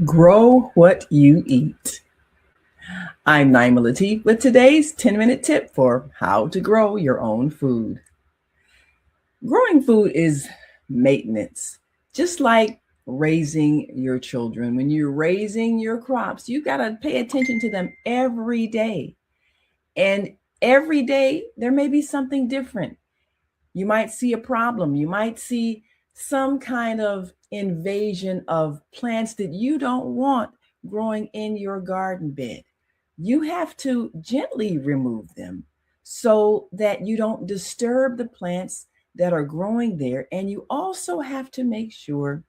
Grow what you eat. I'm Naima Latif with today's 10-minute tip for how to grow your own food. Growing food is maintenance, just like raising your children. When you're raising your crops, you got to pay attention to them every day. And every day, there may be something different. You might see a problem. You might see some kind of invasion of plants that you don't want growing in your garden bed. You have to gently remove them so that you don't disturb the plants that are growing there. And you also have to make sure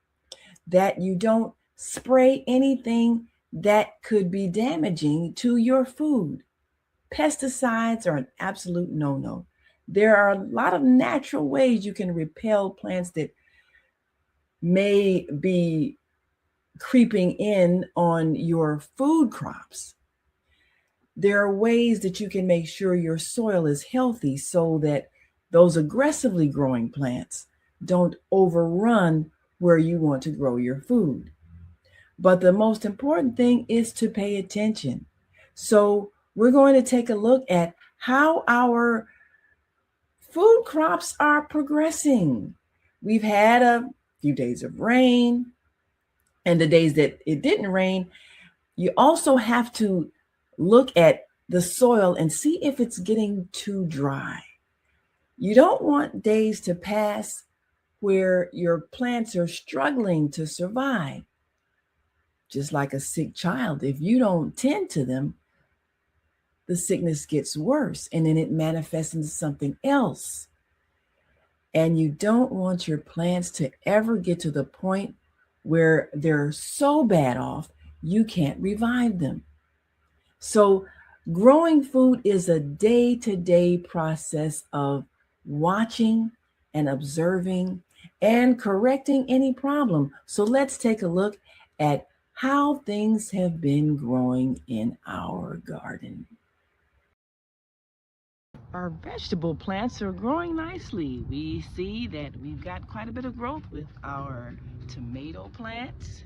that you don't spray anything that could be damaging to your food. Pesticides are an absolute no no. There are a lot of natural ways you can repel plants that may be creeping in on your food crops. There are ways that you can make sure your soil is healthy so that those aggressively growing plants don't overrun where you want to grow your food. But the most important thing is to pay attention. So, we're going to take a look at how our food crops are progressing. We've had a few days of rain, and the days that it didn't rain, you also have to look at the soil and see if it's getting too dry. You don't want days to pass where your plants are struggling to survive. Just like a sick child, if you don't tend to them, the sickness gets worse and then it manifests into something else. And you don't want your plants to ever get to the point where they're so bad off you can't revive them. So, growing food is a day to day process of watching and observing and correcting any problem. So, let's take a look at how things have been growing in our garden. Our vegetable plants are growing nicely. We see that we've got quite a bit of growth with our tomato plants,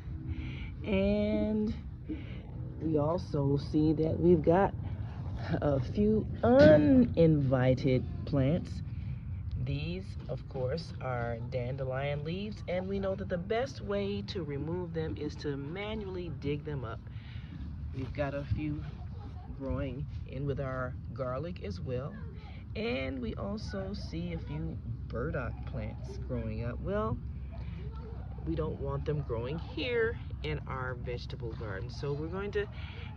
and we also see that we've got a few uninvited plants. These, of course, are dandelion leaves, and we know that the best way to remove them is to manually dig them up. We've got a few growing in with our garlic as well. And we also see a few burdock plants growing up. Well, we don't want them growing here in our vegetable garden. So we're going to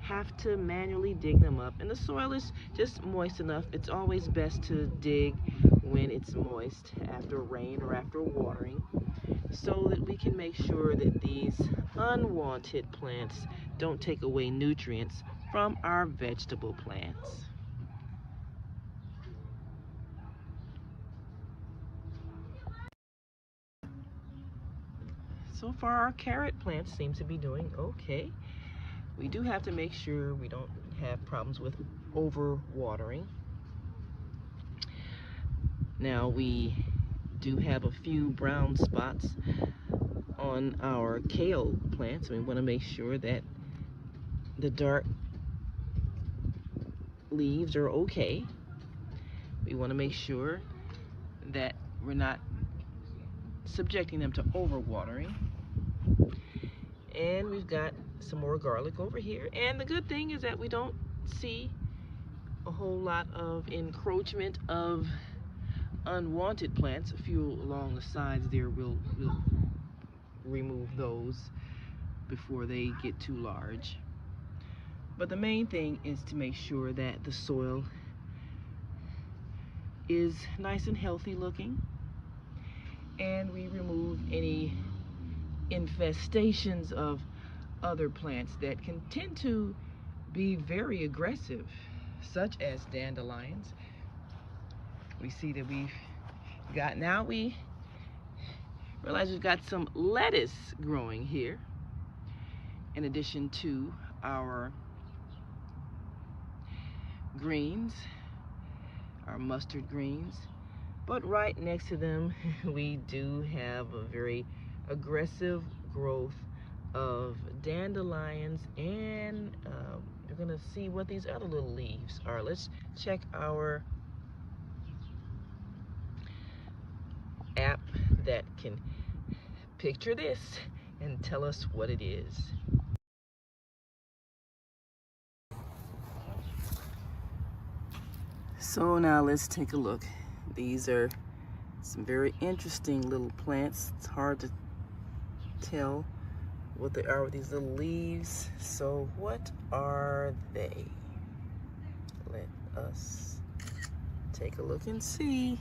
have to manually dig them up. And the soil is just moist enough. It's always best to dig when it's moist after rain or after watering so that we can make sure that these unwanted plants don't take away nutrients from our vegetable plants. So far our carrot plants seem to be doing okay. We do have to make sure we don't have problems with over watering. Now we do have a few brown spots on our kale plants. We want to make sure that the dark leaves are okay. We want to make sure that we're not subjecting them to overwatering. And we've got some more garlic over here. And the good thing is that we don't see a whole lot of encroachment of unwanted plants. A few along the sides there, we'll remove those before they get too large. But the main thing is to make sure that the soil is nice and healthy looking, and we remove any infestations of other plants that can tend to be very aggressive, such as dandelions. We see that we realize we've got some lettuce growing here in addition to our greens, our mustard greens. But right next to them, we do have a very aggressive growth of dandelions, and you're gonna see what these other little leaves are. Let's check our app that can picture this and tell us what it is. So now let's take a look. These are some very interesting little plants. It's hard to tell what they are with these little leaves. So what are they? Let us take a look and see.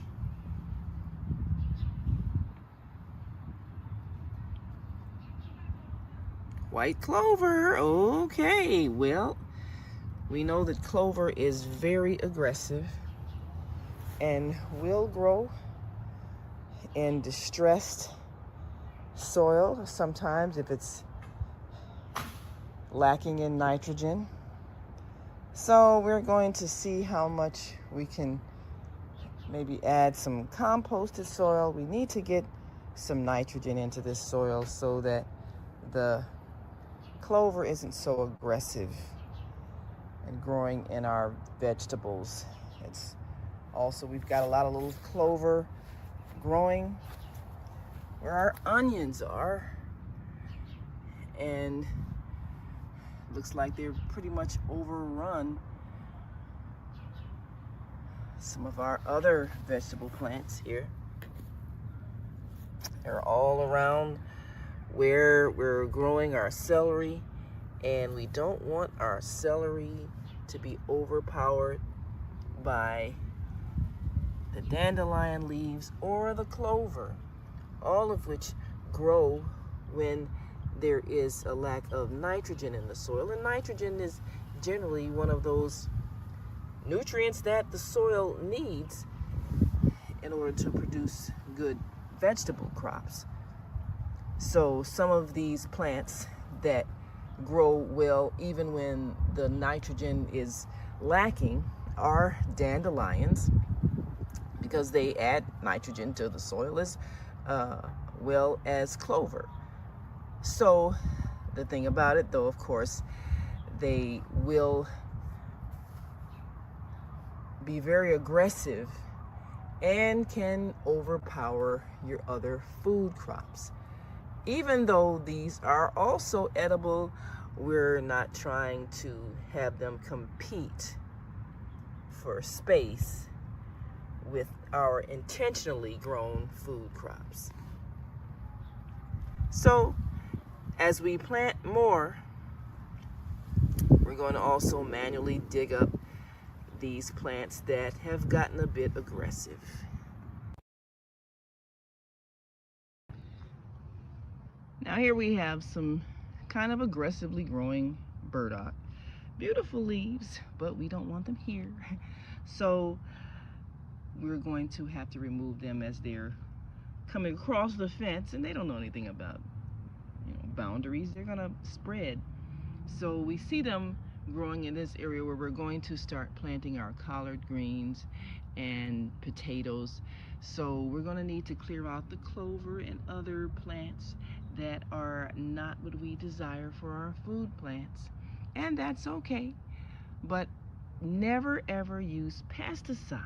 White clover. Okay, well, we know that clover is very aggressive and will grow in distressed soil sometimes if it's lacking in nitrogen. So we're going to see how much we can maybe add some composted soil. We need to get some nitrogen into this soil so that the clover isn't so aggressive and growing in our vegetables. It's also, we've got a lot of little clover growing where our onions are, and looks like they're pretty much overrun some of our other vegetable plants here. They're all around where we're growing our celery, and we don't want our celery to be overpowered by the dandelion leaves or the clover, all of which grow when there is a lack of nitrogen in the soil. And nitrogen is generally one of those nutrients that the soil needs in order to produce good vegetable crops. So some of these plants that grow well even when the nitrogen is lacking are dandelions, because they add nitrogen to the soil as well as clover. So the thing about it, though, of course, they will be very aggressive and can overpower your other food crops. Even though these are also edible, we're not trying to have them compete for space with our intentionally grown food crops. So as we plant more, we're going to also manually dig up these plants that have gotten a bit aggressive. Now here we have some kind of aggressively growing burdock. Beautiful leaves, but we don't want them here. So we're going to have to remove them as they're coming across the fence, and they don't know anything about, boundaries. They're gonna spread. So we see them growing in this area where we're going to start planting our collard greens and potatoes. So we're going to need to clear out the clover and other plants that are not what we desire for our food plants, and that's okay. But never ever use pesticides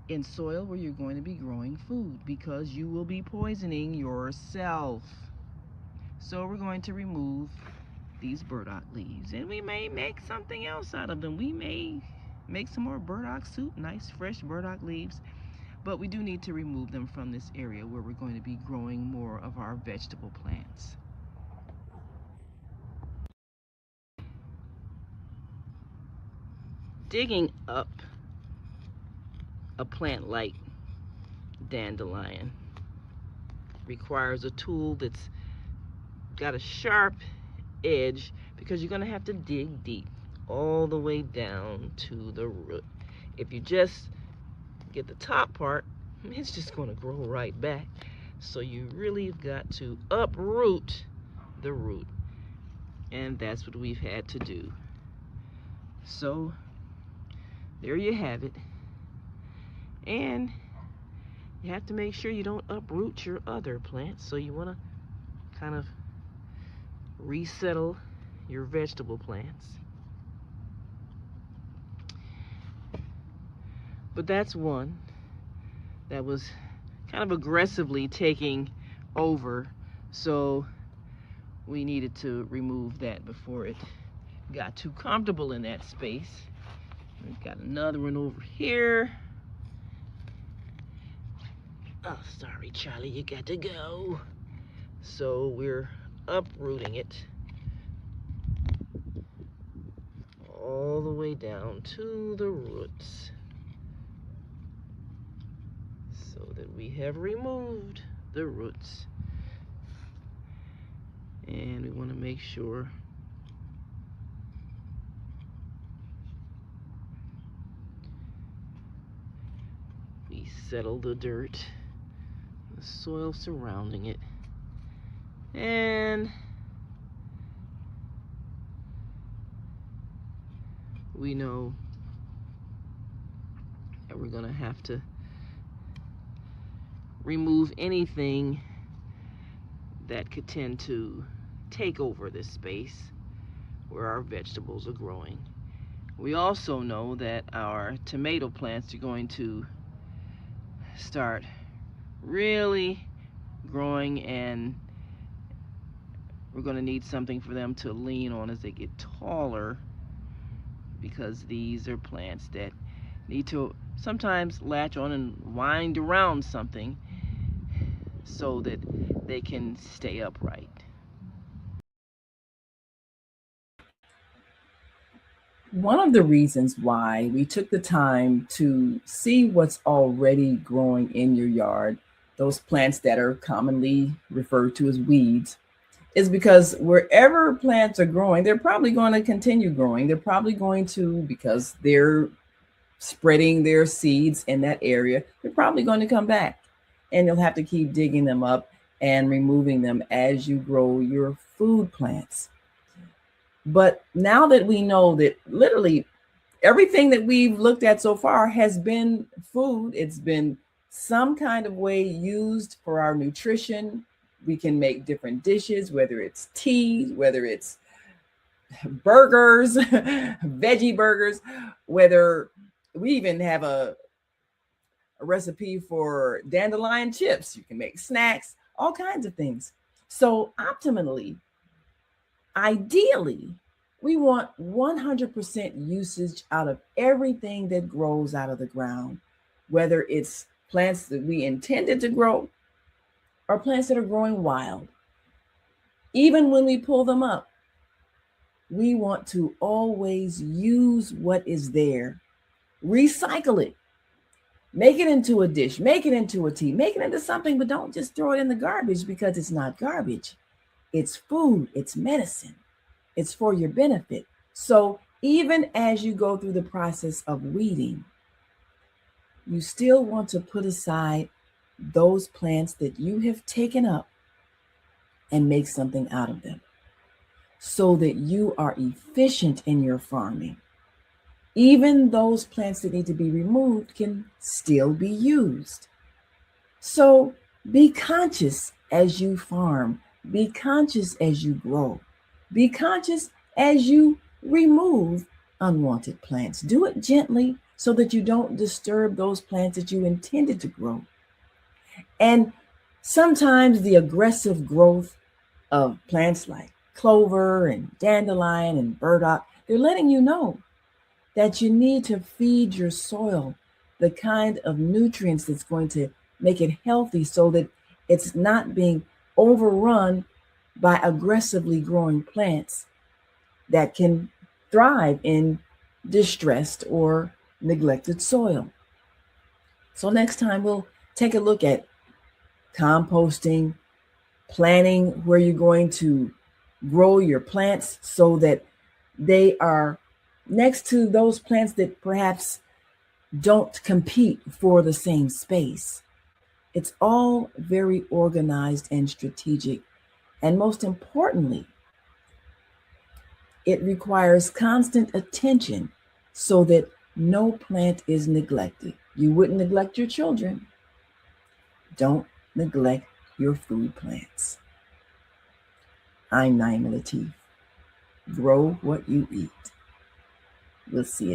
in soil where you're going to be growing food, because you will be poisoning yourself. So we're going to remove these burdock leaves, and we may make something else out of them. We may make some more burdock soup, nice fresh burdock leaves, but we do need to remove them from this area where we're going to be growing more of our vegetable plants. Digging up a plant like dandelion requires a tool that's got a sharp edge, because you're going to have to dig deep all the way down to the root. If you just get the top part, it's just going to grow right back. So you really have got to uproot the root, and that's what we've had to do. So there you have it. And you have to make sure you don't uproot your other plants, so you want to kind of resettle your vegetable plants. But that's one that was kind of aggressively taking over, so we needed to remove that before it got too comfortable in that space. We've got another one over here. Oh, sorry, Charlie, you got to go. So we're uprooting it all the way down to the roots, so that we have removed the roots. And we want to make sure we settle the dirt, the soil surrounding it, and we know that we're going to have to remove anything that could tend to take over this space where our vegetables are growing. We also know that our tomato plants are going to start really growing, and we're going to need something for them to lean on as they get taller, because these are plants that need to sometimes latch on and wind around something so that they can stay upright. One of the reasons why we took the time to see what's already growing in your yard, those plants that are commonly referred to as weeds, is because wherever plants are growing, they're probably going to continue growing. They're probably going to, because they're spreading their seeds in that area, they're probably going to come back. And you'll have to keep digging them up and removing them as you grow your food plants. But now that we know that literally everything that we've looked at so far has been food, it's been some kind of way used for our nutrition. We can make different dishes, whether it's teas, whether it's burgers, veggie burgers, whether we even have a recipe for dandelion chips. You can make snacks, all kinds of things. So optimally, ideally, we want 100% usage out of everything that grows out of the ground, whether it's plants that we intended to grow or plants that are growing wild. Even when we pull them up, we want to always use what is there, recycle it, make it into a dish, make it into a tea, make it into something, but don't just throw it in the garbage, because it's not garbage. It's food, it's medicine, it's for your benefit. So even as you go through the process of weeding, you still want to put aside those plants that you have taken up and make something out of them, so that you are efficient in your farming. Even those plants that need to be removed can still be used. So be conscious as you farm, be conscious as you grow, be conscious as you remove unwanted plants. Do it gently so that you don't disturb those plants that you intended to grow. And sometimes the aggressive growth of plants like clover and dandelion and burdock, they're letting you know that you need to feed your soil the kind of nutrients that's going to make it healthy, so that it's not being overrun by aggressively growing plants that can thrive in distressed or neglected soil. So next time we'll take a look at composting, planning where you're going to grow your plants so that they are next to those plants that perhaps don't compete for the same space. It's all very organized and strategic. And most importantly, it requires constant attention so that no plant is neglected. You wouldn't neglect your children. Don't neglect your food plants. I'm Naima Latif. Grow what you eat. We'll see you